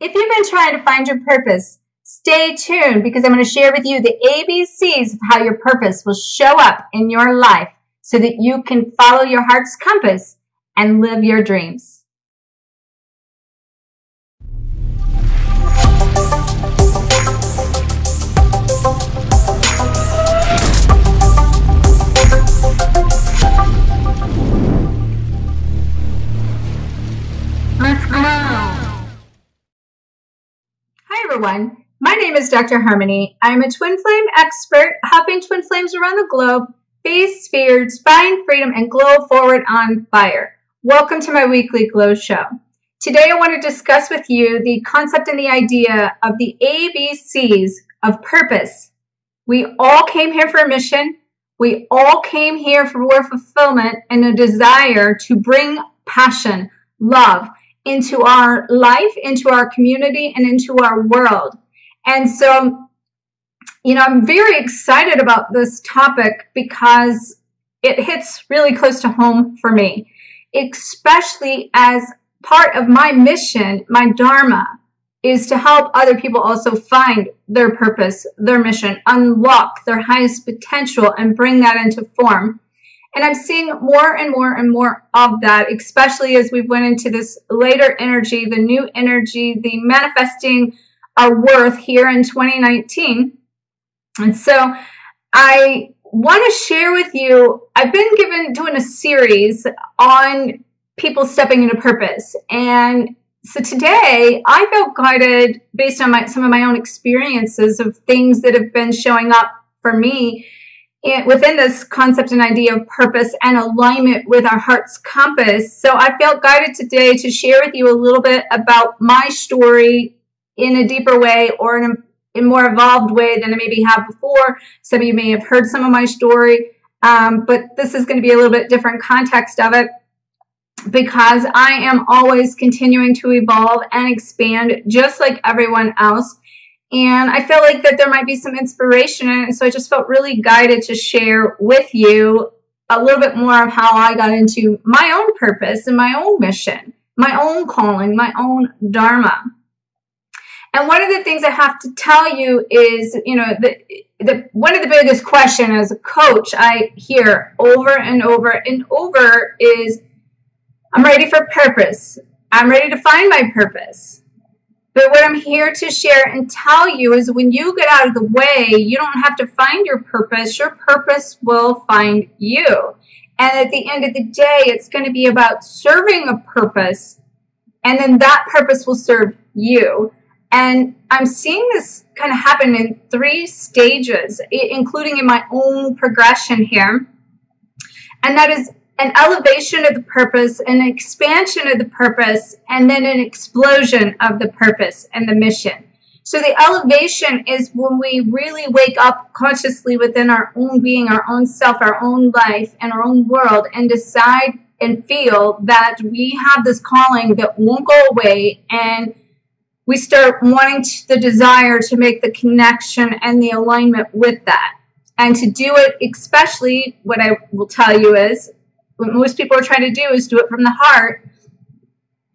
If you've been trying to find your purpose, stay tuned because I'm going to share with you the ABCs of how your purpose will show up in your life so that you can follow your heart's compass and live your dreams. Let's go! Hi everyone, my name is Dr. Harmony. I'm a twin flame expert helping twin flames around the globe face fears, find freedom, and glow forward on fire. Welcome to my weekly Glow Show. Today I want to discuss with you the concept and the idea of the ABCs of purpose. We all came here for a mission. We all came here for fulfillment and a desire to bring passion, love, into our life, into our community, and into our world. And so, I'm very excited about this topic because it hits really close to home for me, especially as part of my mission, my dharma, is to help other people also find their purpose, their mission, unlock their highest potential, and bring that into form. And I'm seeing more and more and more of that, especially as we went into this later energy, the new energy, the manifesting our worth here in 2019. And so I want to share with you, I've been doing a series on people stepping into purpose. And so today I felt guided based on some of my own experiences of things that have been showing up for me within this concept and idea of purpose and alignment with our heart's compass. So I felt guided today to share with you a little bit about my story in a deeper way or in a more evolved way than I maybe have before. Some of you may have heard some of my story, but this is going to be a little bit different context of it because I am always continuing to evolve and expand just like everyone else. And I felt like that there might be some inspiration in it. So I just felt really guided to share with you a little bit more of how I got into my own purpose and my own mission, my own calling, my own dharma. And one of the things I have to tell you is, one of the biggest questions as a coach I hear over and over and over is, I'm ready for purpose. I'm ready to find my purpose. But what I'm here to share and tell you is when you get out of the way, you don't have to find your purpose will find you. And at the end of the day, it's going to be about serving a purpose, and then that purpose will serve you. And I'm seeing this kind of happen in 3 stages, including in my own progression here. And that is an elevation of the purpose, an expansion of the purpose, and then an explosion of the purpose and the mission. So the elevation is when we really wake up consciously within our own being, our own self, our own life, and our own world, and decide and feel that we have this calling that won't go away, and we start wanting the desire to make the connection and the alignment with that. And to do it, especially what I will tell you is, what most people are trying to do is do it from the heart.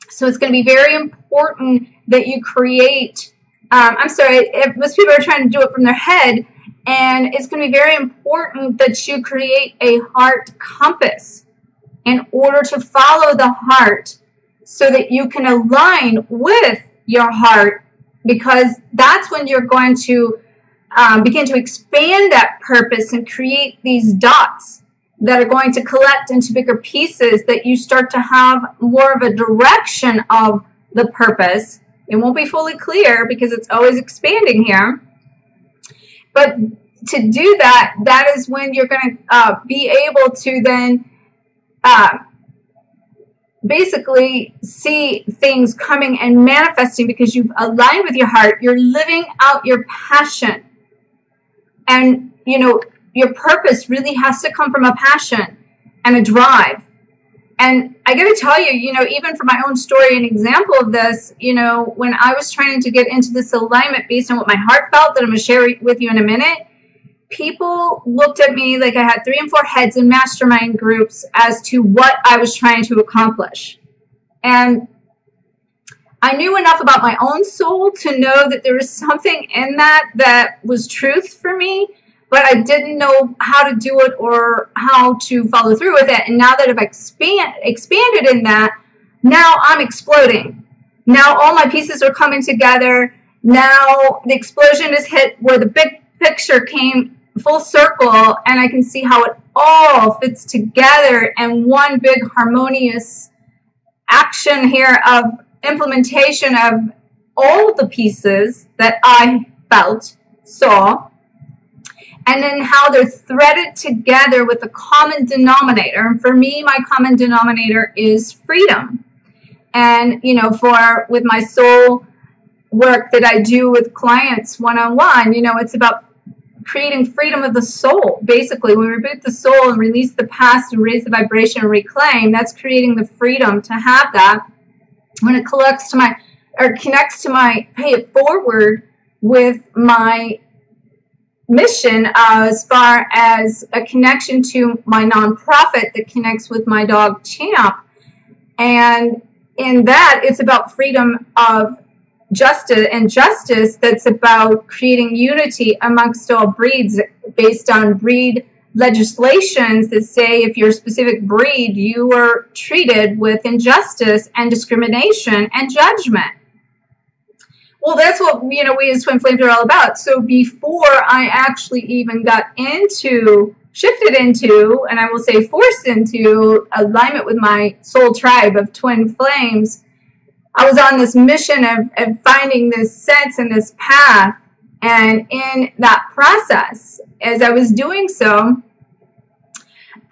So it's going to be very important that you create, most people are trying to do it from their head, and it's going to be very important that you create a heart compass in order to follow the heart so that you can align with your heart, because that's when you're going to begin to expand that purpose and create these dots that are going to collect into bigger pieces, that you start to have more of a direction of the purpose. It won't be fully clear because it's always expanding here. But to do that, that is when you're going to be able to then basically see things coming and manifesting because you've aligned with your heart. You're living out your passion. And, your purpose really has to come from a passion and a drive. And I got to tell you, even for my own story, an example of this, when I was trying to get into this alignment based on what my heart felt, that I'm going to share with you in a minute, people looked at me like I had 3 and 4 heads in mastermind groups as to what I was trying to accomplish. And I knew enough about my own soul to know that there was something in that was truth for me, but I didn't know how to do it or how to follow through with it. And now that I've expanded in that, now I'm exploding. Now all my pieces are coming together. Now the explosion is hit where the big picture came full circle, and I can see how it all fits together in one big harmonious action here of implementation of all the pieces that I felt, saw, and then how they're threaded together with a common denominator. And for me, my common denominator is freedom. And, you know, with my soul work that I do with clients one-on-one, you know, it's about creating freedom of the soul. Basically, when we reboot the soul and release the past and raise the vibration and reclaim, that's creating the freedom to have that. When it connects to my pay it forward with my mission, as far as a connection to my nonprofit that connects with my dog Champ. And in that, it's about freedom of justice that's about creating unity amongst all breeds based on breed legislations that say if you're a specific breed, you are treated with injustice and discrimination and judgment. Well, that's what, you know, we as Twin Flames are all about. So before I actually even shifted into, and I will say forced into alignment with my soul tribe of Twin Flames, I was on this mission of finding this sense and this path. And in that process, as I was doing so,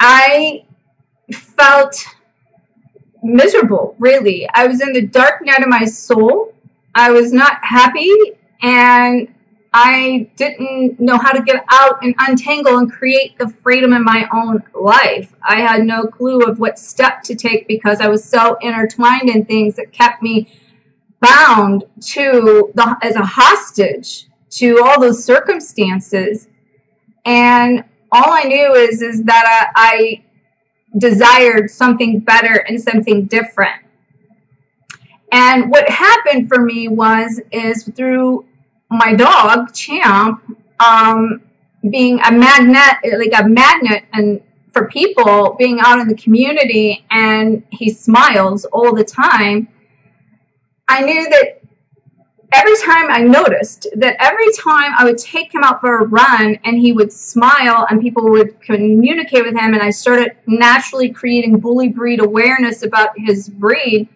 I felt miserable, really. I was in the dark night of my soul. I was not happy, and I didn't know how to get out and untangle and create the freedom in my own life. I had no clue of what step to take because I was so intertwined in things that kept me bound as a hostage to all those circumstances. And all I knew is that I desired something better and something different. And what happened for me is through my dog Champ being a magnet, and for people being out in the community, and he smiles all the time. I knew that every time I would take him out for a run and he would smile and people would communicate with him, and I started naturally creating bully breed awareness about his breed.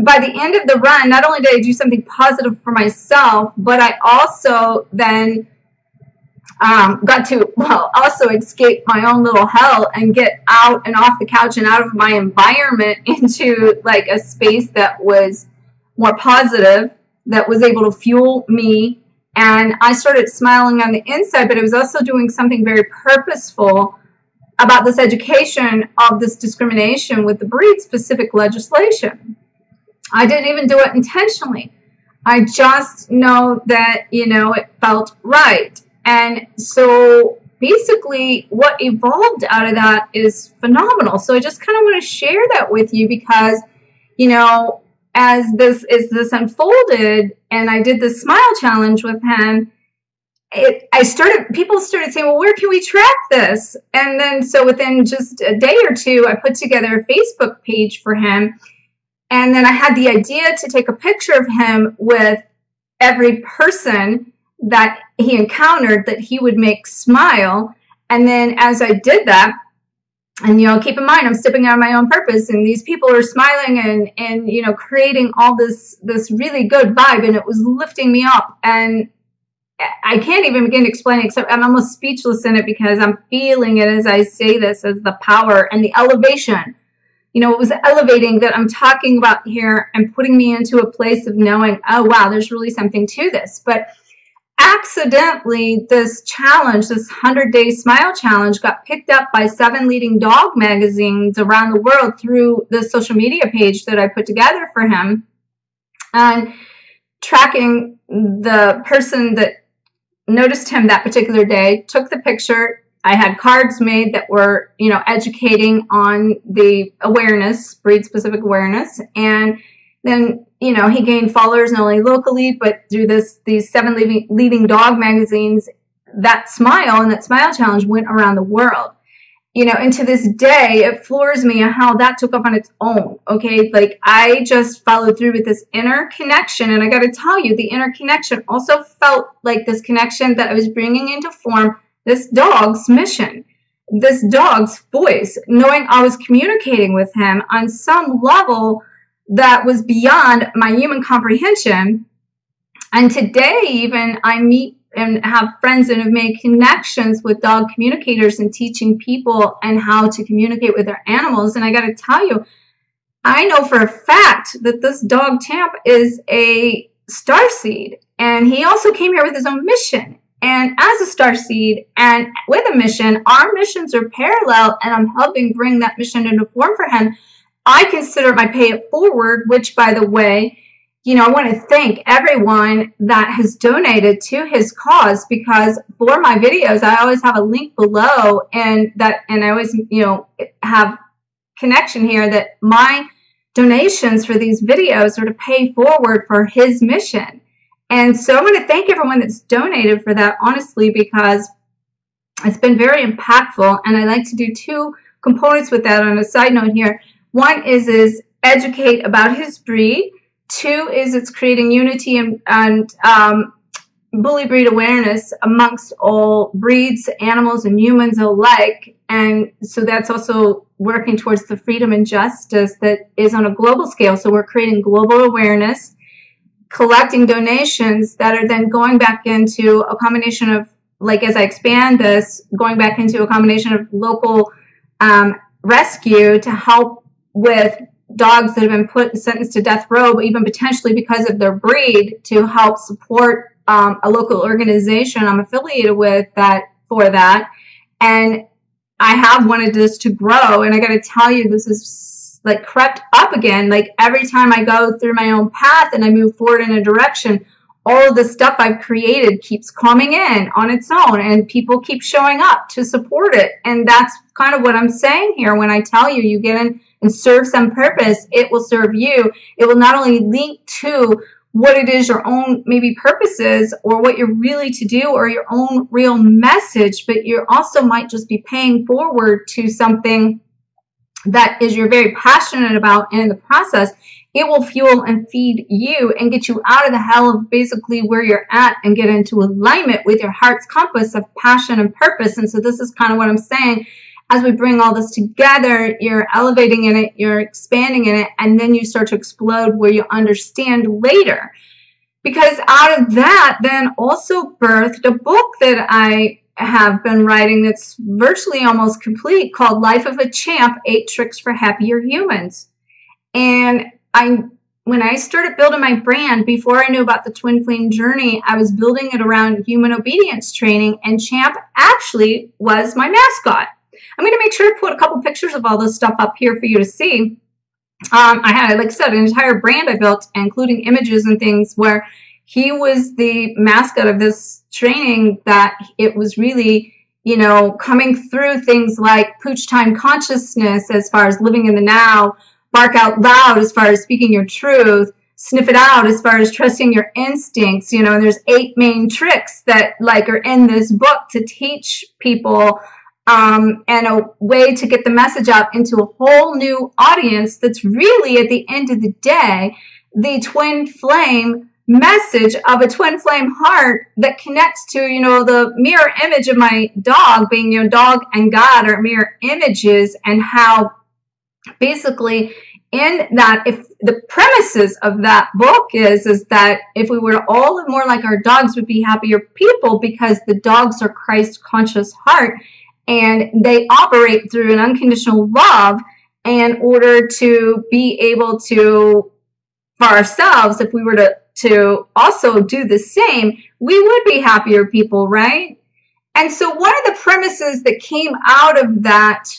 By the end of the run, not only did I do something positive for myself, but I also then got to, also escape my own little hell and get out and off the couch and out of my environment into like a space that was more positive, that was able to fuel me. And I started smiling on the inside, but I was also doing something very purposeful about this education of this discrimination with the breed-specific legislation. I didn't even do it intentionally. I just know that, you know, it felt right. And so basically what evolved out of that is phenomenal. So I just kind of want to share that with you because, you know, as this unfolded and I did this smile challenge with him, people started saying, well, where can we track this? And then so within just a day or two, I put together a Facebook page for him. And then I had the idea to take a picture of him with every person that he encountered that he would make smile. And then as I did that, and, you know, keep in mind, I'm stepping out of my own purpose, and these people are smiling and you know, creating all this really good vibe, and it was lifting me up. And I can't even begin to explain it, except I'm almost speechless in it because I'm feeling it as I say this, as the power and the elevation. You know, it was elevating that I'm talking about here and putting me into a place of knowing, oh, wow, there's really something to this. But accidentally, this challenge, this 100-day smile challenge, got picked up by 7 leading dog magazines around the world through the social media page that I put together for him. And tracking the person that noticed him that particular day, took the picture. I had cards made that were, you know, educating on the awareness, breed-specific awareness. And then, you know, he gained followers not only locally, but through these 7 leading dog magazines. That smile and that smile challenge went around the world. You know, and to this day, it floors me how that took off on its own, okay? Like, I just followed through with this inner connection, and I got to tell you, the inner connection also felt like this connection that I was bringing into form this dog's mission, this dog's voice, knowing I was communicating with him on some level that was beyond my human comprehension. And today, even, I meet and have friends that have made connections with dog communicators and teaching people and how to communicate with their animals. And I got to tell you, I know for a fact that this dog Champ is a starseed, and he also came here with his own mission. And as a starseed and with a mission, our missions are parallel, and I'm helping bring that mission into form for him. I consider my pay it forward, which, by the way, you know, I want to thank everyone that has donated to his cause, because for my videos, I always have a link below, and I always, you know, have connection here that my donations for these videos are to pay forward for his mission. And so I want to thank everyone that's donated for that, honestly, because it's been very impactful. And I like to do 2 components with that on a side note here. One is educate about his breed. 2 is it's creating unity and bully breed awareness amongst all breeds, animals, and humans alike. And so that's also working towards the freedom and justice that is on a global scale. So we're creating global awareness, collecting donations that are then going back into a combination of, like, as I expand this, going back into a combination of local rescue to help with dogs that have been put and sentenced to death row, even potentially because of their breed, to help support a local organization I'm affiliated with for that. And I have wanted this to grow, and I got to tell you, this is like crept up again. Like, every time I go through my own path and I move forward in a direction, all of the stuff I've created keeps coming in on its own, and people keep showing up to support it. And that's kind of what I'm saying here when I tell you, you get in and serve some purpose, it will serve you. It will not only link to what it is your own maybe purposes or what you're really to do or your own real message, but you also might just be paying forward to something that is you're very passionate about, and in the process, it will fuel and feed you and get you out of the hell of basically where you're at and get into alignment with your heart's compass of passion and purpose. And so this is kind of what I'm saying. As we bring all this together, you're elevating in it, you're expanding in it, and then you start to explode where you understand later. Because out of that, then also birthed a book that I have been writing that's virtually almost complete, called Life of a Champ, 8 Tricks for Happier Humans. And when I started building my brand, before I knew about the Twin Flame journey, I was building it around human obedience training, and Champ actually was my mascot. I'm going to make sure to put a couple pictures of all this stuff up here for you to see. I had, like I said, an entire brand I built, including images and things, where he was the mascot of this training, that it was really, you know, coming through things like pooch time consciousness as far as living in the now, bark out loud as far as speaking your truth, sniff it out as far as trusting your instincts, you know, and there's 8 main tricks that like are in this book to teach people and a way to get the message out into a whole new audience that's really, at the end of the day, the twin flame message of a twin flame heart that connects to, you know, the mirror image of my dog, being your dog and God are mirror images, and how basically in that, if the premises of that book is that if we were to all live more like our dogs, would be happier people, because the dogs are Christ conscious heart, and they operate through an unconditional love in order to be able to, for ourselves, if we were to also do the same, we would be happier people, right? And so one of the premises that came out of that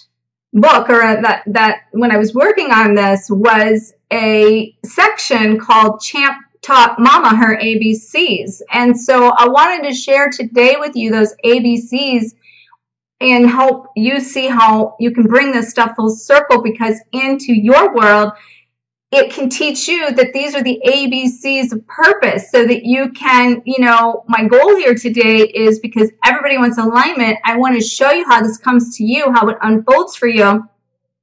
book, or that when I was working on this, was a section called Champ Taught Mama Her ABCs. And so I wanted to share today with you those ABCs and help you see how you can bring this stuff full circle, because into your world, it can teach you that these are the ABCs of purpose so that you can, my goal here today is because everybody wants alignment. I want to show you how this comes to you, how it unfolds for you,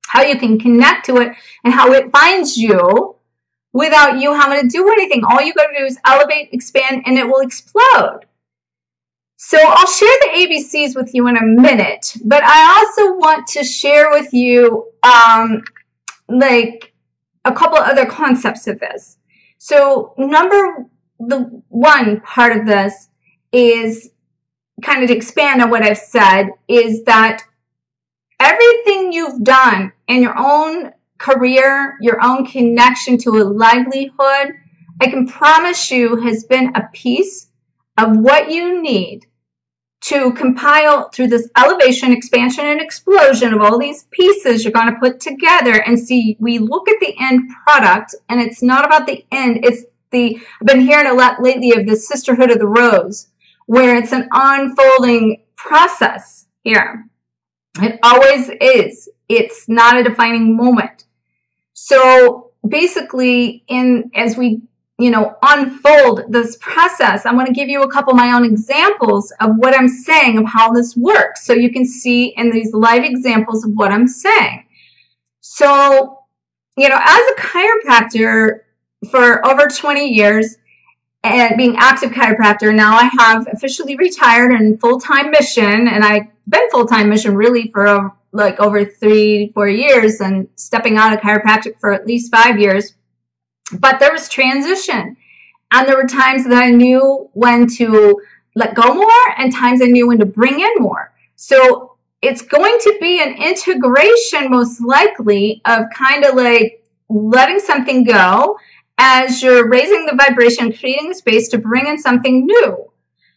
how you can connect to it, and how it finds you without you having to do anything. All you got to do is elevate, expand, and it will explode. So I'll share the ABCs with you in a minute, but I also want to share with you like a couple other concepts of this. So the one part of this is kind of to expand on what I've said, is that everything you've done in your own career, your own connection to a livelihood, I can promise you has been a piece of what you need to compile through this elevation, expansion, and explosion of all these pieces you're going to put together and see. We look at the end product, and it's not about the end. It's I've been hearing a lot lately of the sisterhood of the rose, where it's an unfolding process here. It always is. It's not a defining moment. So basically, as we unfold this process, I'm going to give you a couple of my own examples of what I'm saying, of how this works, so you can see in these live examples of what I'm saying. So, as a chiropractor for over 20 years and being active chiropractor, now I have officially retired and full-time mission, and I've been full-time mission really for over 3-4 years and stepping out of chiropractic for at least 5 years. But there was transition, and there were times that I knew when to let go more and times I knew when to bring in more. So it's going to be an integration, most likely, of kind of like letting something go as you're raising the vibration, creating the space to bring in something new.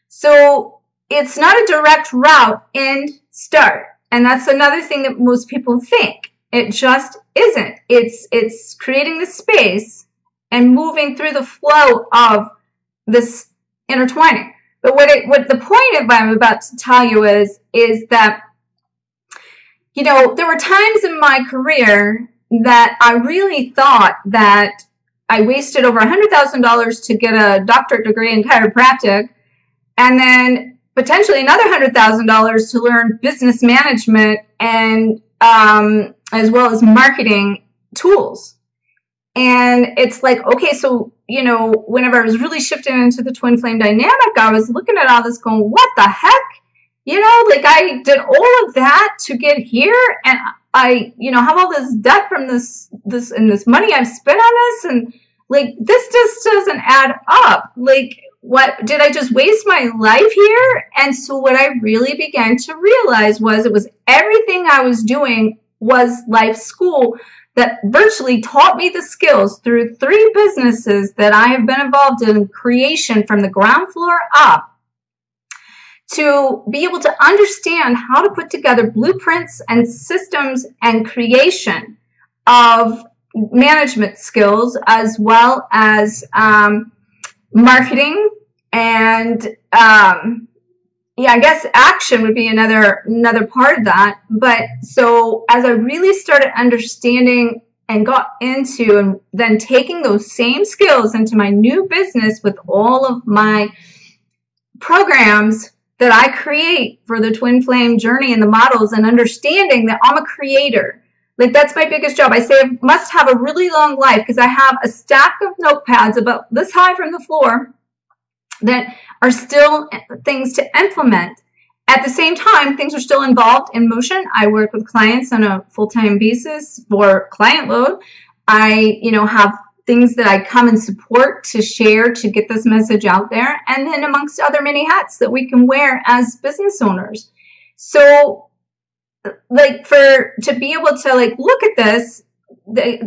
So it's not a direct route end start. And that's another thing that most people think. It just isn't. It's creating the space and moving through the flow of this intertwining. But what the point of what I'm about to tell you is that, there were times in my career that I really thought that I wasted over $100,000 to get a doctorate degree in chiropractic, and then potentially another $100,000 to learn business management and as well as marketing tools. And it's like, okay, so, whenever I was really shifting into the twin flame dynamic, I was looking at all this going, what the heck? I did all of that to get here, and I, have all this debt from this money I've spent on this, and this just doesn't add up. What did I just waste my life here? And so what I really began to realize was it was everything I was doing was life school that virtually taught me the skills through 3 businesses that I have been involved in creation from the ground floor up, to be able to understand how to put together blueprints and systems and creation of management skills, as well as marketing and I guess action would be another part of that. But so as I really started understanding and got into and then taking those same skills into my new business with all of my programs that I create for the twin flame journey and the models, and understanding that I'm a creator. That's my biggest job. I say I must have a really long life because I have a stack of notepads about this high from the floor that are still things to implement. At the same time, things are still involved in motion. I work with clients on a full-time basis for client load. I, have things that I come and support to share to get this message out there. And then amongst other many hats that we can wear as business owners. So to be able to look at this,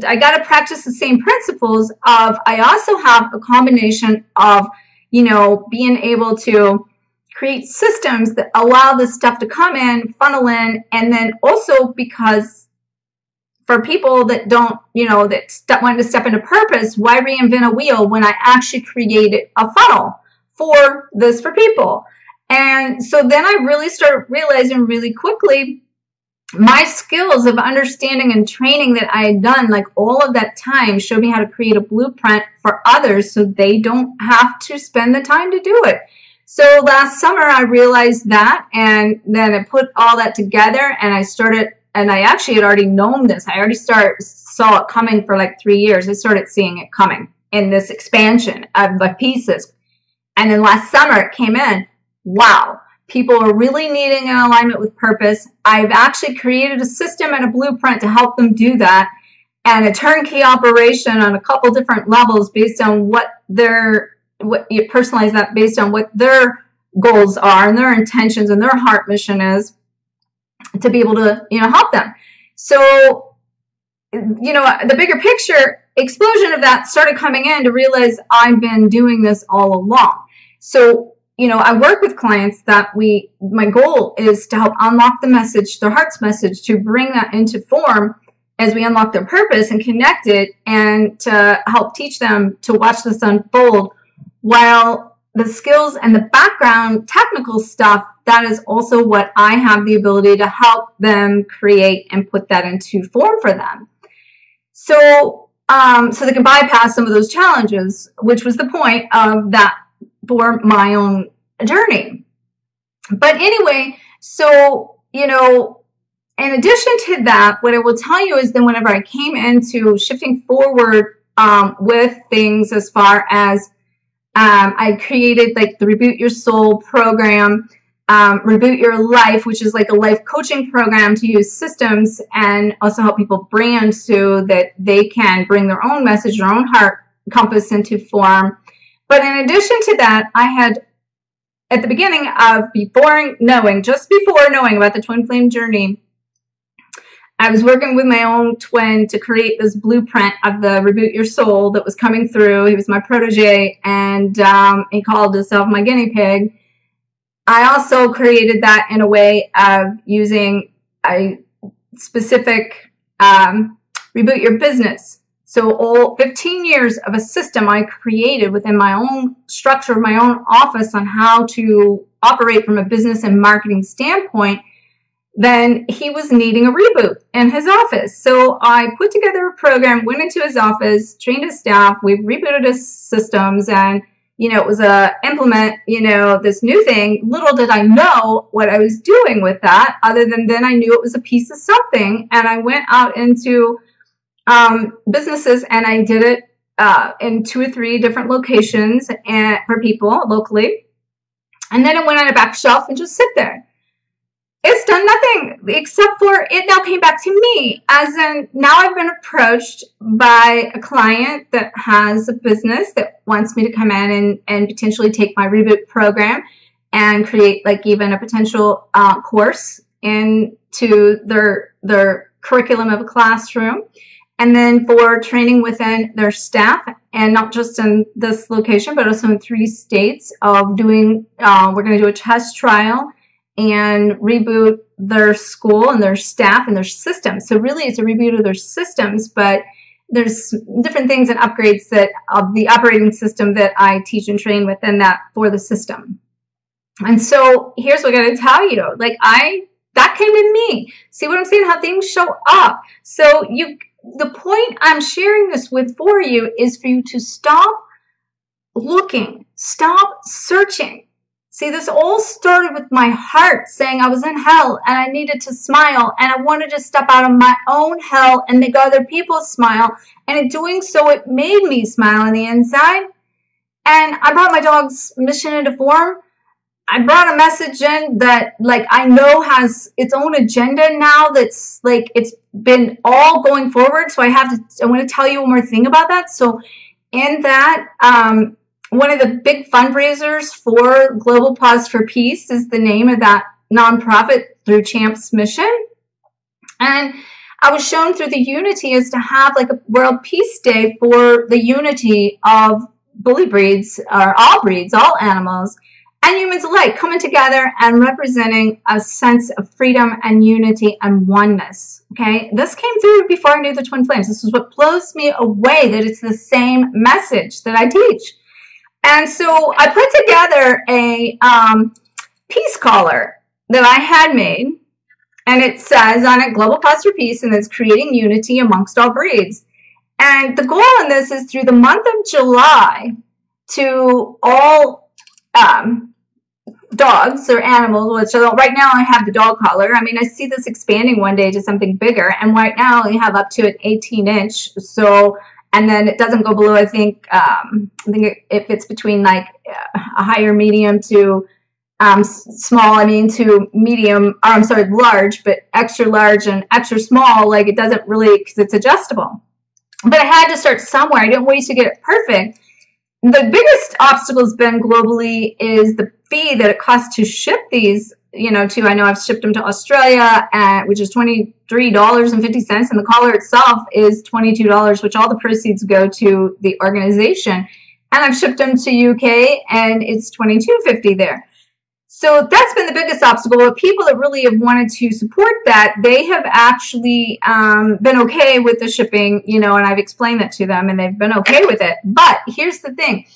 I got to practice the same principles of, I also have a combination of being able to create systems that allow this stuff to come in, funnel in, and then also because for people that don't, that want to step into purpose, why reinvent a wheel when I actually created a funnel for this for people? And so then I really started realizing really quickly my skills of understanding and training that I had done, like all of that time, showed me how to create a blueprint for others so they don't have to spend the time to do it. So last summer I realized that, and then I put all that together, and I started, and I actually had already known this. I already saw it coming for like 3 years. I started seeing it coming in this expansion of the pieces. And then last summer it came in. Wow. People are really needing an alignment with purpose. I've actually created a system and a blueprint to help them do that, and a turnkey operation on a couple different levels based on what you personalize that based on what their goals are and their intentions and their heart mission is, to be able to, help them. So, the bigger picture explosion of that started coming in to realize I've been doing this all along. So, I work with clients that my goal is to help unlock the message, their heart's message, to bring that into form as we unlock their purpose and connect it, and to help teach them to watch this unfold, while the skills and the background technical stuff, that is also what I have the ability to help them create and put that into form for them. So, so they can bypass some of those challenges, which was the point of that for my own journey. But anyway, so, in addition to that, what I will tell you is then whenever I came into shifting forward with things as far as I created like the Reboot Your Soul program, Reboot Your Life, which is like a life coaching program to use systems and also help people brand so that they can bring their own message, their own heart compass into form. But in addition to that, I had, at the beginning of just before knowing about the twin flame journey, I was working with my own twin to create this blueprint of the Reboot Your Soul that was coming through. He was my protege, and he called himself my guinea pig. I also created that in a way of using a specific Reboot Your Business. So all 15 years of a system I created within my own structure of my own office on how to operate from a business and marketing standpoint. Then he was needing a reboot in his office. So I put together a program, went into his office, trained his staff, we rebooted his systems, and it was implement, this new thing. Little did I know what I was doing with that, other than then I knew it was a piece of something. And I went out into businesses, and I did it in 2 or 3 different locations and for people locally. And then it went on a back shelf and just sit there. It's done nothing except for it now came back to me, as in now I've been approached by a client that has a business that wants me to come in and potentially take my reboot program and create like even a potential course into their curriculum of a classroom. And then for training within their staff, and not just in this location, but also in 3 states of doing, we're going to do a test trial and reboot their school and their staff and their systems. So really it's a reboot of their systems, but there's different things and upgrades that of the operating system that I teach and train within that for the system. And so here's what I got to tell you, that came to me. See what I'm saying? How things show up. So the point I'm sharing this with for you is for you to stop looking, stop searching. See, this all started with my heart saying I was in hell and I needed to smile, and I wanted to step out of my own hell and make other people smile. And in doing so, it made me smile on the inside. And I brought my dog's mission into form. I brought a message in that I know has its own agenda now, that's it's been all going forward. So I want to tell you one more thing about that. So in that, one of the big fundraisers for Global Pause for Peace is the name of that nonprofit through Champ's mission. And I was shown through the unity is to have a World Peace Day for the unity of bully breeds, or all breeds, all animals, and humans alike, coming together and representing a sense of freedom and unity and oneness. Okay, this came through before I knew the twin flames. This is what blows me away, that it's the same message that I teach. And so I put together a peace collar that I had made, And it says on it, global cause for peace, and it's creating unity amongst all breeds. And the goal in this is through the month of July to all dogs or animals, which right now I have the dog collar. I mean, I see this expanding one day to something bigger. And right now I have up to an 18-inch. So, and then it doesn't go below, I think it fits between like a higher medium to small, I mean, to medium, or I'm sorry, large, but extra large and extra small. Like it doesn't really, because it's adjustable. But I had to start somewhere. I didn't wait to get it perfect. The biggest obstacle has been globally is the fee that it costs to ship these, you know, I know I've shipped them to Australia, which is $23.50, and the collar itself is $22, which all the proceeds go to the organization. And I've shipped them to UK, and it's $22.50 there. So that's been the biggest obstacle. But people that really have wanted to support that, they have actually been okay with the shipping, you know, and I've explained that to them, and they've been okay with it. But here's the thing.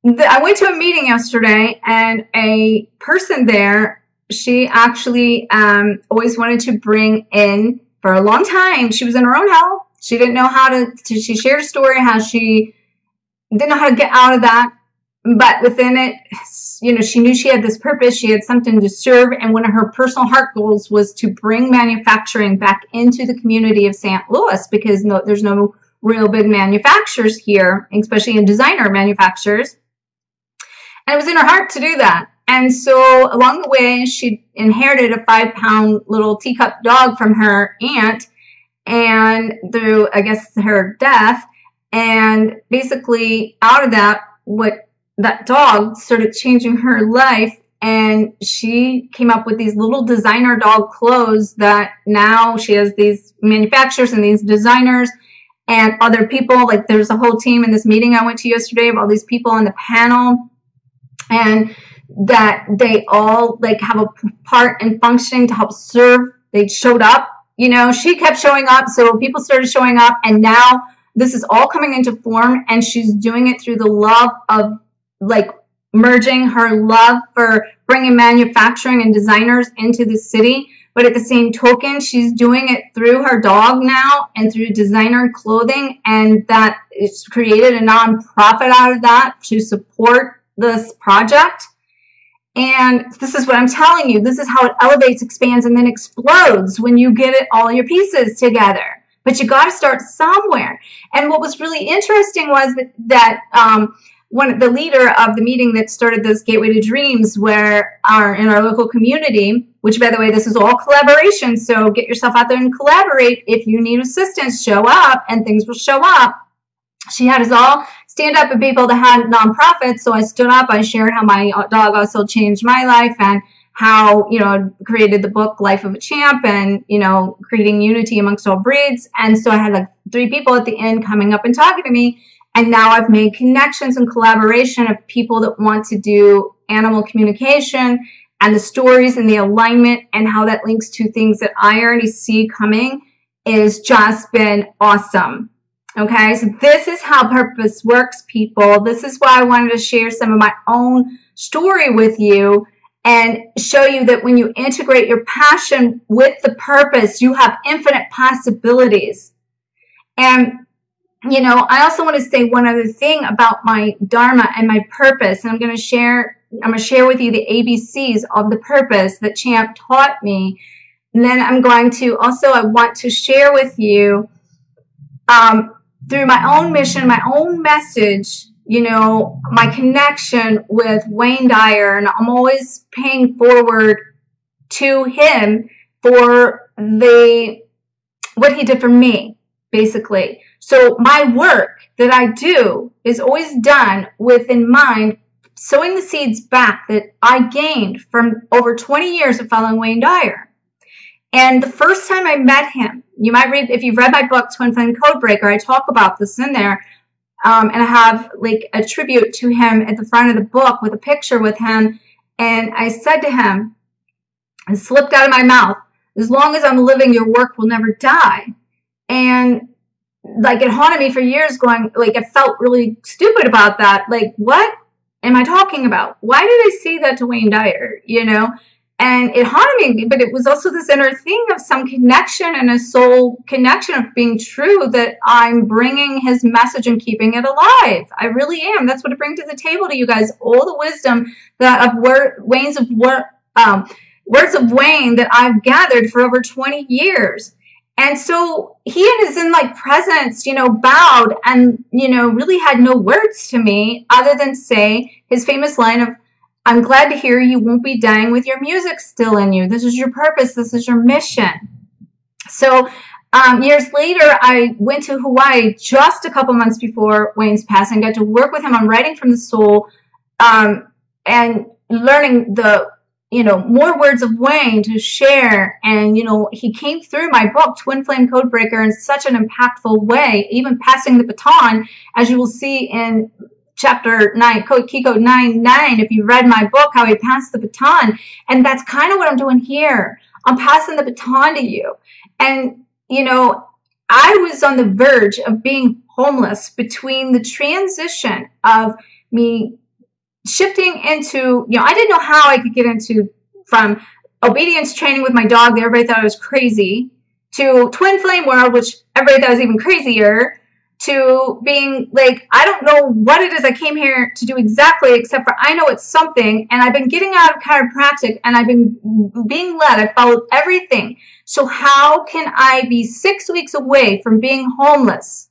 I went to a meeting yesterday, and a person there, she actually always wanted to bring in, for a long time, she was in her own hell. She didn't know how to she shared a story how she didn't know how to get out of that. But within it, you know, she knew she had this purpose. She had something to serve. And one of her personal heart goals was to bring manufacturing back into the community of St. Louis, because there's no real big manufacturers here, especially in designer manufacturers. And it was in her heart to do that. And so along the way, she inherited a 5-pound little teacup dog from her aunt, and through, I guess, her death. And basically out of that, that dog started changing her life, and she came up with these little designer dog clothes that now she has these manufacturers and these designers and other people. Like there's a whole team in this meeting I went to yesterday of all these people on the panel, and that they all like have a part in functioning to help serve. They showed up, you know, she kept showing up. So people started showing up, and now this is all coming into form, and she's doing it through the love of like merging her love for bringing manufacturing and designers into the city. But at the same token, she's doing it through her dog now and through designer clothing, and that it's created a nonprofit out of that to support this project. And this is what I'm telling you. This is how it elevates, expands, and then explodes when you get all your pieces together. But you got to start somewhere. And what was really interesting was that the leader of the meeting that started this Gateway to Dreams, where in our local community, which, by the way, this is all collaboration. So get yourself out there and collaborate. If you need assistance, show up, and things will show up. She had us all stand up and people that had nonprofits. So I stood up. I shared how my dog also changed my life, and how, you know, created the book Life of a Champ, and, you know, creating unity amongst all breeds. And so I had like 3 people at the end coming up and talking to me. And now I've made connections and collaboration of people that want to do animal communication, and the stories and the alignment and how that links to things that I already see coming is just been awesome. Okay, so this is how purpose works, people. This is why I wanted to share some of my own story with you and show you that when you integrate your passion with the purpose, you have infinite possibilities. And, you know, I also want to say one other thing about my Dharma and my purpose. And I'm going to share with you the ABCs of the purpose that Champ taught me. And then I'm going to also, I want to share with you through my own mission, my own message, you know, my connection with Wayne Dyer. And I'm always paying forward to him for what he did for me, basically. So my work that I do is always done with in mind sowing the seeds back that I gained from over 20 years of following Wayne Dyer. And the first time I met him, you might read, if you've read my book, Twin Flame Codebreaker, I talk about this in there. And I have like a tribute to him at the front of the book with a picture with him. And I said to him, it slipped out of my mouth, as long as I'm living, your work will never die. And like it haunted me for years, going like, I felt really stupid about that. Like, what am I talking about? Why did I say that to Wayne Dyer? You know? And it haunted me, but it was also this inner thing of some connection and a soul connection of being true, that I'm bringing his message and keeping it alive. I really am. That's what I bring to the table to you guys. All the wisdom that of words of Wayne that I've gathered for over 20 years. And so he in his like presence, bowed and, really had no words to me other than say his famous line of, "I'm glad to hear you won't be dying with your music still in you. This is your purpose. This is your mission." So years later, I went to Hawaii just a couple months before Wayne's passing. Got to work with him on writing from the soul and learning the, more words of Wayne to share. And, he came through my book, Twin Flame Codebreaker, in such an impactful way, even passing the baton, as you will see in Chapter 9, Key Code 9.9, if you read my book, how he passed the baton. And that's kind of what I'm doing here. I'm passing the baton to you. And, I was on the verge of being homeless between the transition of me shifting into, I didn't know how I could get into from obedience training with my dog that everybody thought I was crazy, to twin flame world, which everybody thought was even crazier, to being like, I don't know what it is I came here to do exactly, except for I know it's something. And I've been getting out of chiropractic and I've been being led. I followed everything. So how can I be 6 weeks away from being homeless?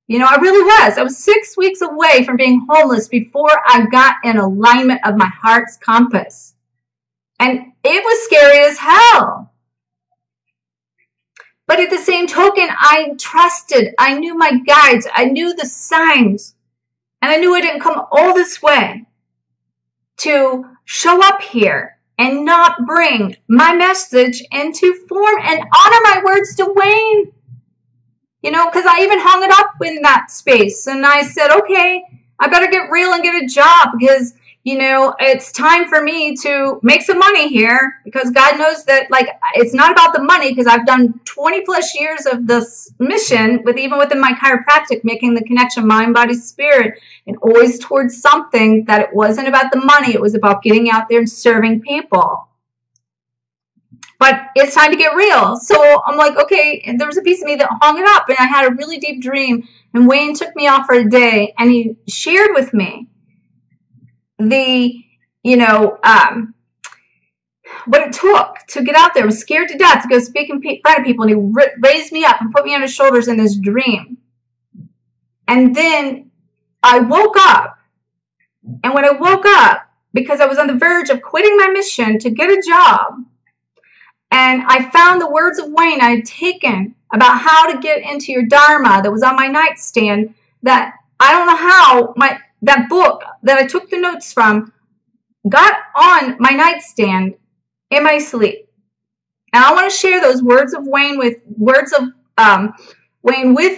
I really was. I was 6 weeks away from being homeless before I got in alignment of my heart's compass. And it was scary as hell. But at the same token, I trusted. I knew my guides. I knew the signs. And I knew I didn't come all this way to show up here and not bring my message into form and honor my words to Wayne. Because I even hung it up in that space. And I said, okay, I better get real and get a job because, it's time for me to make some money here, because God knows that, it's not about the money, because I've done 20 plus years of this mission even within my chiropractic, making the connection mind, body, spirit, and always towards something that it wasn't about the money. It was about getting out there and serving people. But it's time to get real. So I'm like, okay, and there was a piece of me that hung it up, and I had a really deep dream, and Wayne took me off for a day, and he shared with me what it took to get out there. I was scared to death to go speak in front of people, and he raised me up and put me on his shoulders in this dream. And then I woke up, and when I woke up, because I was on the verge of quitting my mission to get a job, and I found the words of Wayne I had taken about how to get into your Dharma that was on my nightstand, that I don't know how that book that I took the notes from got on my nightstand in my sleep. And I want to share those words of Wayne with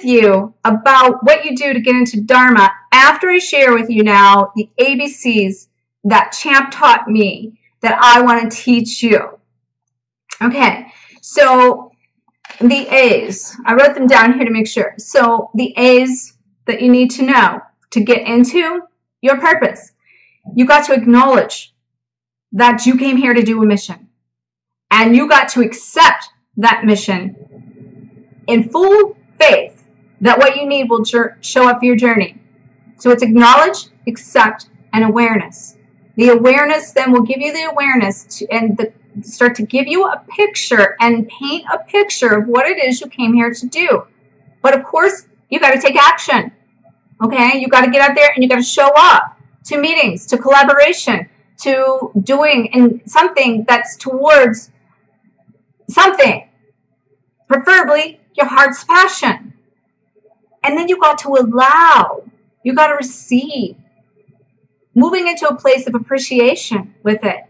you about what you do to get into Dharma after I share with you now the ABCs that Champ taught me that I want to teach you. Okay, so the A's. I wrote them down here to make sure. So the A's that you need to know to get into your purpose. You got to acknowledge that you came here to do a mission. And you got to accept that mission in full faith that what you need will show up for your journey. So it's acknowledge, accept, and awareness. The awareness then will give you the awareness start to give you a picture and paint a picture of what it is you came here to do. But of course, you got to take action. Okay, you got to get out there and you got to show up to meetings, to collaboration, to doing something that's towards something, preferably your heart's passion. And then you got to allow, you got to receive, moving into a place of appreciation with it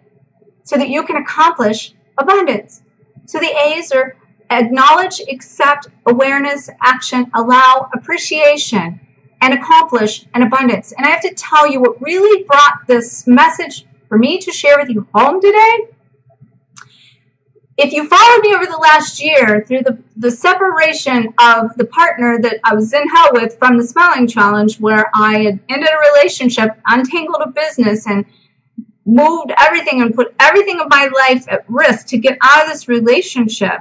so that you can accomplish abundance. So the A's are acknowledge, accept, awareness, action, allow, appreciation, and accomplish an abundance. And I have to tell you what really brought this message for me to share with you home today. If you followed me over the last year through the separation of the partner that I was in hell with from the Smiling Challenge, where I had ended a relationship, untangled a business, and moved everything and put everything of my life at risk to get out of this relationship.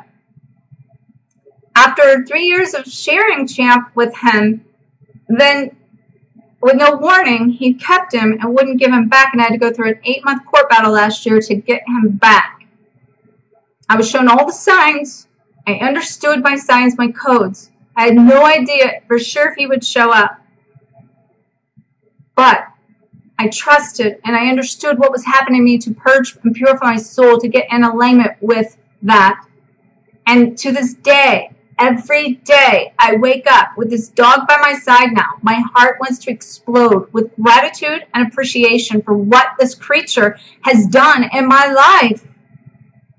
After 3 years of sharing Champ with him, then with no warning, he kept him and wouldn't give him back, and I had to go through an 8-month court battle last year to get him back. I was shown all the signs. I understood my signs, my codes. I had no idea for sure if he would show up. But I trusted and I understood what was happening to me to purge and purify my soul, to get in alignment with that. And to this day, every day I wake up with this dog by my side now. My heart wants to explode with gratitude and appreciation for what this creature has done in my life.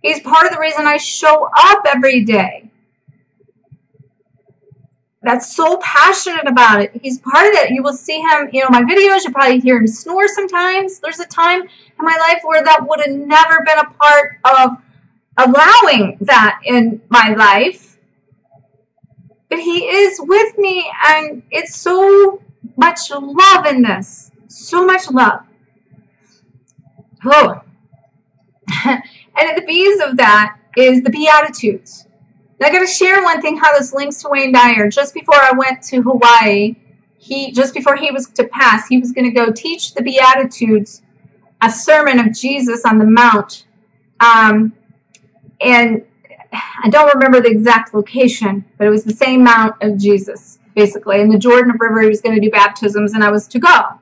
He's part of the reason I show up every day. That's so passionate about it. He's part of it. You will see him, my videos, you'll probably hear him snore sometimes. There's a time in my life where that would have never been a part of allowing that in my life. But he is with me, and it's so much love in this. So much love. Oh. And the B's of that is the Beatitudes. Now, I got to share one thing, how this links to Wayne Dyer. Just before I went to Hawaii, just before he was to pass, he was going to go teach the Beatitudes, a sermon of Jesus on the Mount. And I don't remember the exact location, but it was the same Mount of Jesus, basically. In the Jordan River, he was going to do baptisms, and I was to go.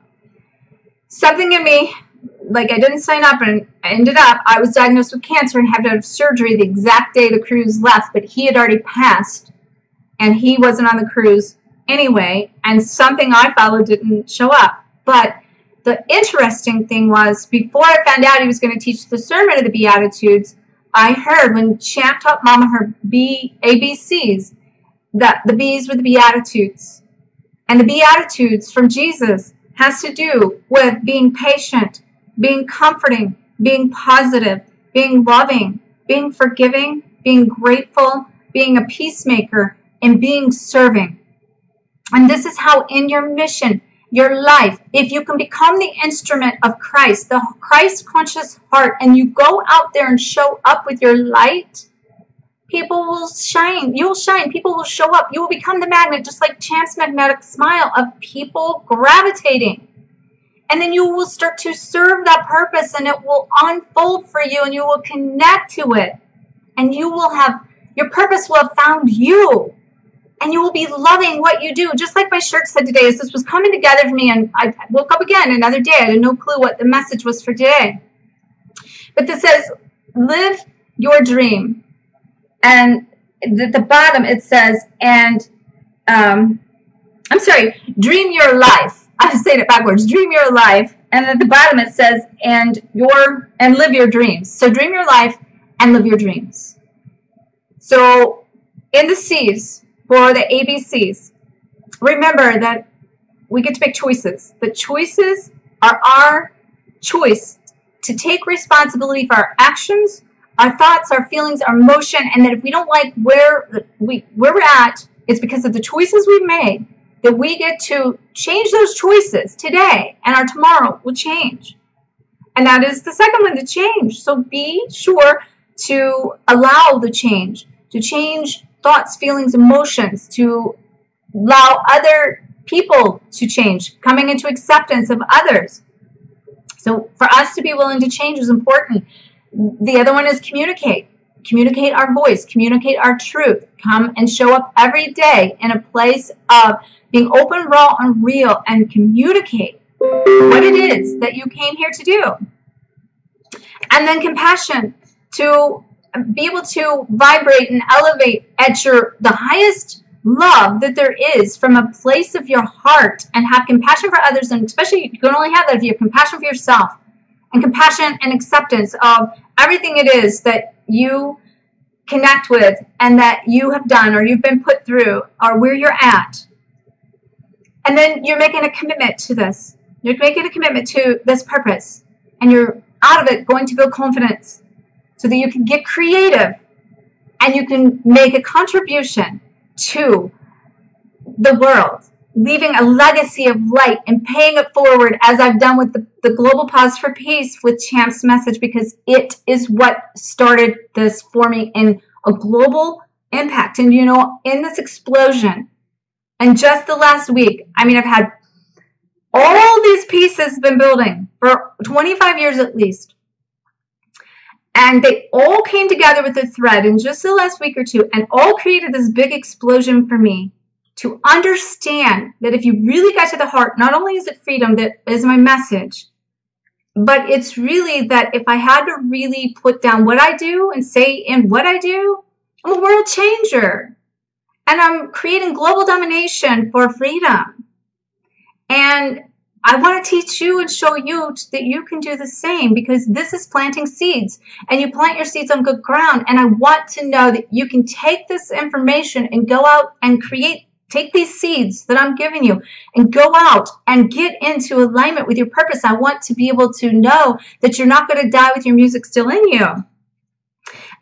Something in me, like I didn't sign up, and I was diagnosed with cancer and had to have surgery the exact day the cruise left, but he had already passed, and he wasn't on the cruise anyway, and something I followed didn't show up. But the interesting thing was, before I found out he was going to teach the sermon of the Beatitudes, I heard when Champ taught Mama her ABCs, that the B's were the Beatitudes. And the Beatitudes from Jesus has to do with being patient, being comforting, being positive, being loving, being forgiving, being grateful, being a peacemaker, and being serving. And this is how in your mission, your life, if you can become the instrument of Christ, the Christ-conscious heart, and you go out there and show up with your light, people will shine. You will shine. People will show up. You will become the magnet, just like Champ's magnetic smile of people gravitating. And then you will start to serve that purpose, and it will unfold for you, and you will connect to it. And you will have, your purpose will have found you. And you will be loving what you do. Just like my shirt said today, as this was coming together for me, and I woke up again another day. I had no clue what the message was for today. But this says, live your dream. And at the bottom it says, dream your life. I'm saying it backwards. Dream your life. And at the bottom it says, and live your dreams. So dream your life and live your dreams. So in the C's, for the ABCs, remember that we get to make choices. The choices are our choice to take responsibility for our actions, our thoughts, our feelings, our emotion, and that if we don't like where we're at, it's because of the choices we've made, that we get to change those choices today, and our tomorrow will change. And that is the second one, to change. So be sure to allow the change, to change thoughts, feelings, emotions, to allow other people to change, coming into acceptance of others. So for us to be willing to change is important. The other one is communicate. Communicate our voice, communicate our truth. Come and show up every day in a place of being open, raw, and real, and communicate what it is that you came here to do. And then compassion, to be able to vibrate and elevate at the highest love that there is from a place of your heart, and have compassion for others. And especially, you can only have that if you have compassion for yourself, and compassion and acceptance of everything it is that you connect with and that you have done or you've been put through or where you're at. And then you're making a commitment to this. You're making a commitment to this purpose, and you're out of it going to build confidence, so that you can get creative and you can make a contribution to the world, leaving a legacy of light and paying it forward, as I've done with the Global Pause for Peace with Champ's message, because it is what started this for me in a global impact. And, you know, in this explosion, and just the last week, I mean, I've had all these pieces been building for 25 years at least. And they all came together with a thread in just the last week or two, and all created this big explosion for me to understand that if you really get to the heart, not only is it freedom that is my message, but it's really that if I had to really put down what I do and say in what I do, I'm a world changer. And I'm creating global domination for freedom. And I want to teach you and show you that you can do the same, because this is planting seeds, and you plant your seeds on good ground. And I want to know that you can take this information and go out and take these seeds that I'm giving you and go out and get into alignment with your purpose. I want to be able to know that you're not going to die with your music still in you.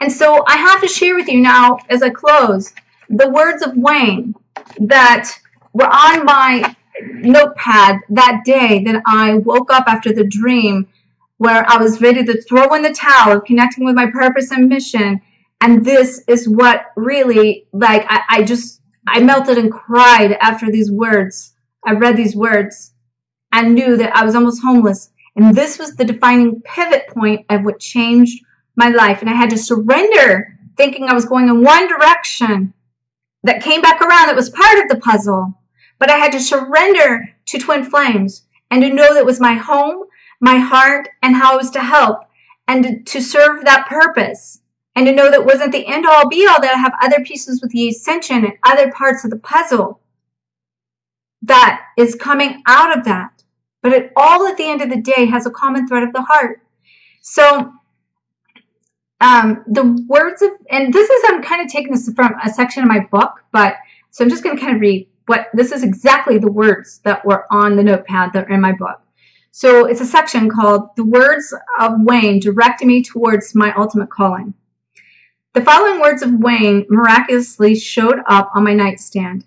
And so I have to share with you now, as I close, the words of Wayne that were on my notepad that day that I woke up after the dream, where I was ready to throw in the towel of connecting with my purpose and mission. And this is what really, like, I melted and cried after these words. I read these words and knew that I was almost homeless. And this was the defining pivot point of what changed my life. And I had to surrender, thinking I was going in one direction that came back around, that was part of the puzzle. But I had to surrender to Twin Flames and to know that it was my home, my heart, and how I was to help and to serve that purpose. And to know that it wasn't the end-all, be-all, that I have other pieces with the ascension and other parts of the puzzle that is coming out of that. But it all, at the end of the day, has a common thread of the heart. So the words of, and this is, I'm kind of taking this from a section of my book, but so I'm just going to kind of read what, this is exactly the words that were on the notepad that are in my book. So it's a section called The Words of Wayne Directing Me Towards My Ultimate Calling. The following words of Wayne miraculously showed up on my nightstand.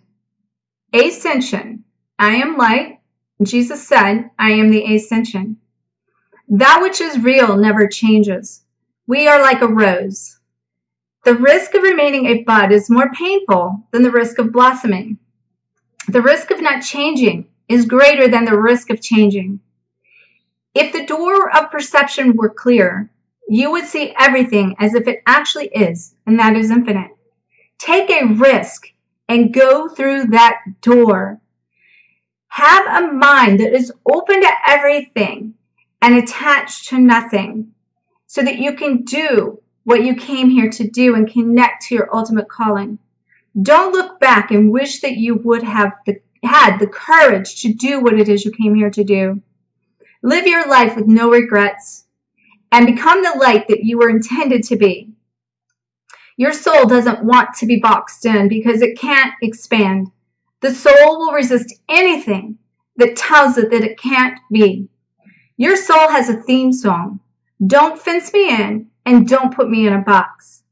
Ascension. I am light. Jesus said, I am the ascension. That which is real never changes. We are like a rose. The risk of remaining a bud is more painful than the risk of blossoming. The risk of not changing is greater than the risk of changing. If the door of perception were clear, you would see everything as if it actually is, and that is infinite. Take a risk and go through that door. Have a mind that is open to everything and attached to nothing, so that you can do what you came here to do and connect to your ultimate calling. Don't look back and wish that you would have had the courage to do what it is you came here to do. Live your life with no regrets and become the light that you were intended to be. Your soul doesn't want to be boxed in because it can't expand. The soul will resist anything that tells it that it can't be. Your soul has a theme song. Don't fence me in and don't put me in a box.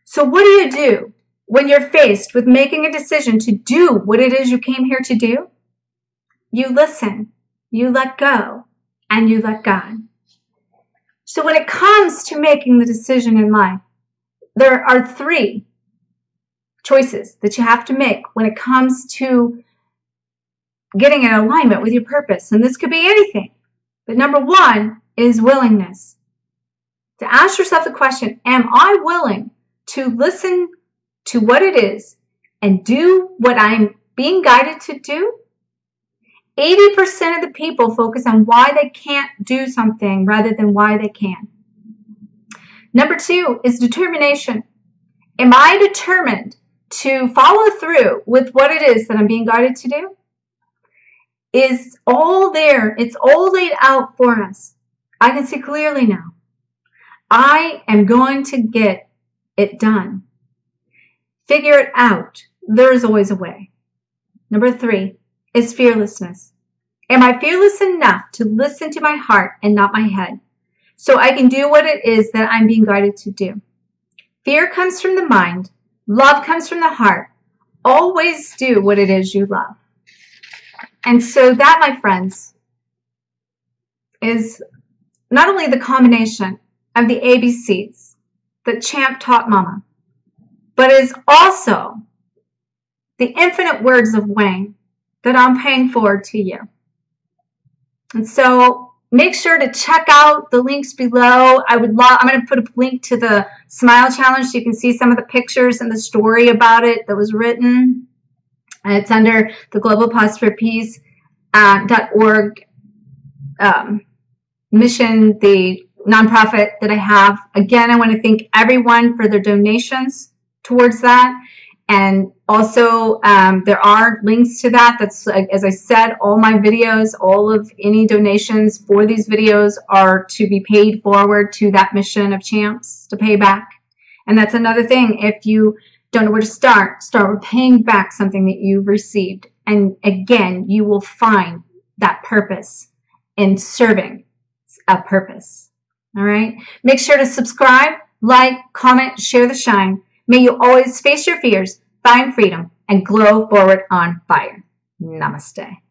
So what do you do when you're faced with making a decision to do what it is you came here to do? You listen, you let go, and you let God. So when it comes to making the decision in life, there are 3 choices that you have to make when it comes to getting in alignment with your purpose. And this could be anything. But number 1 is willingness. To ask yourself the question, am I willing to listen to what it is and do what I'm being guided to do? 80% of the people focus on why they can't do something rather than why they can. Number 2 is determination. Am I determined to follow through with what it is that I'm being guided to do? Is all there. It's all laid out for us. I can see clearly now. I am going to get it done. Figure it out. There is always a way. Number 3 is fearlessness. Am I fearless enough to listen to my heart and not my head, so I can do what it is that I'm being guided to do? Fear comes from the mind. Love comes from the heart. Always do what it is you love. And so that, my friends, is not only the combination of the ABCs that Champ taught Mama, but is also the infinite words of Wayne that I'm paying forward to you. And so make sure to check out the links below. I'm going to put a link to the Smile Challenge so you can see some of the pictures and the story about it that was written. And it's under the globalpauseforpeace.org mission, the nonprofit that I have. Again, I want to thank everyone for their donations towards that. And also, there are links to that. That's, as I said, all my videos, all of any donations for these videos are to be paid forward to that mission of Champs to pay back. And that's another thing. If you don't know where to start with paying back something that you've received. And again, you will find that purpose in serving a purpose. All right. Make sure to subscribe, like, comment, share the shine. May you always face your fears, find freedom, and glow forward on fire. Namaste.